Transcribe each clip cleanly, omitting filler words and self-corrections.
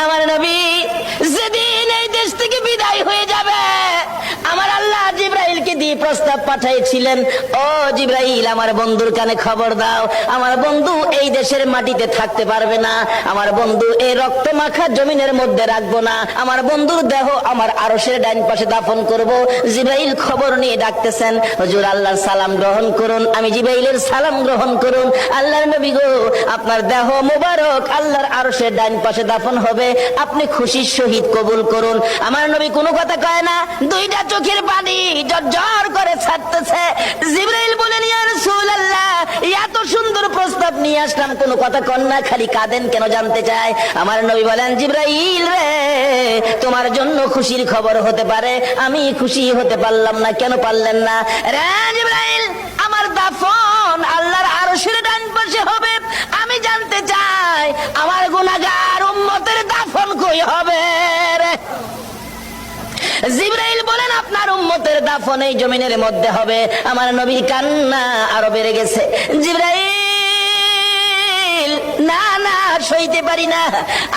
আমার নবী যেদিন এই দেশ থেকে বিদায় হয়ে যাবে, আমার আল্লাহ জিবরাইলকে দিয়ে প্রস্তাব পাঠিয়েছিলেন, ও জিবরাইল, আমার বন্ধুর কানে খবর দাও, আমার বন্ধু এই দেশের মাটিতে থাকতে পারবে না, আমার বন্ধু এই রক্ত মাখা জমিনের মধ্যে রাখবো না, আমার বন্ধুর দেহ আমার আরশের ডাইন পাশে দাফন করব। জিবরাইল খবর নিয়ে ডাকতেছেন, হুজুর আল্লাহর সালাম গ্রহণ করুন। আমি জিবরাইলের সালাম গ্রহণ করুন। আল্লাহর নবী গো, আপনার দেহ মুবারক আল্লাহর আরশের ডাইন পাশে দাফন হবে, আপনি খুশির সহিত কবুল করুন। আমার নবী কোনো কথা কয় না, দুইটা চোখের পানি ঝরঝর করে ছাড়তেছে। জিবরাইল বলেন, ইয়া রাসূলুল্লাহ, এত সুন্দর প্রস্তাব নিয়ে আসলাম, কোনো কথা কন না, খালি কাঁদেন কেন জানতে চাই। আমার নবী বলেন, জিবরাইল রে, তোমার জন্য খুশির খবর হতে পারে, আমি খুশি হতে পারলাম না। কেন পারলেন না? রে জিবরাইল, আমার দাফন আল্লাহর আরশের ডান পাশে হবে, আমি জানতে চাই আমার গুনাহগার উম্মতের দাফন কই হবে রে? জিবরাইল বলেন, আপনার উম্মতের দাফন এই জমিনের মধ্যে হবে। আমার নবীর কান্না আরো বেড়ে গেছে। জিবরাইল, না না, সইতে পারি না,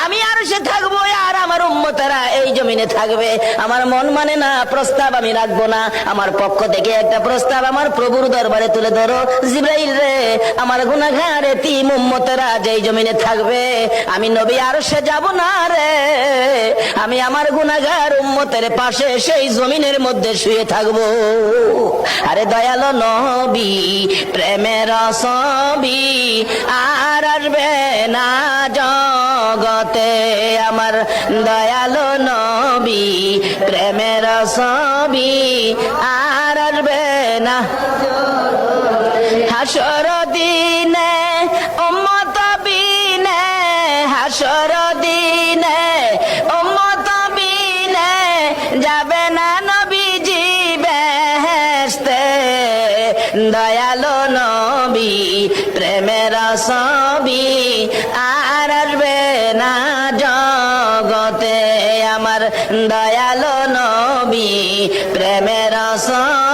আমি আর সে থাকবো আর আমার উম্মতেরা এই জমিনে থাকবে। আমার মন মানে না, প্রস্তাব আমি রাখবো না। আমার পক্ষ থেকে একটা প্রস্তাব আমার প্রভুর দরবারে তুলে ধরো। জিবরাইল রে, আমার গুনাহগার এতিম উম্মতেরা যেই জমিনে থাকবে, আমি নবী আর সে যাব না রে, আমি আমার গুনাহগার উম্মতের পাশে সেই জমিনের মধ্যে শুয়ে থাকবো। আরে দয়ালো নবী, প্রেমের ছবি আর আসবে না জগতে, আমার দয়ালো নবী, প্রেমের ছবি আর আসবে না। হাসর দিনে উম্মত বিনে, হাসর দিনে উম্মত বিনে যাবে না নবীজি বেহেশতে। দয়ালো নবী, প্রেমের ছবি আর আসবে না জগতে, আমার দয়ালো নবী, প্রেমের ছবি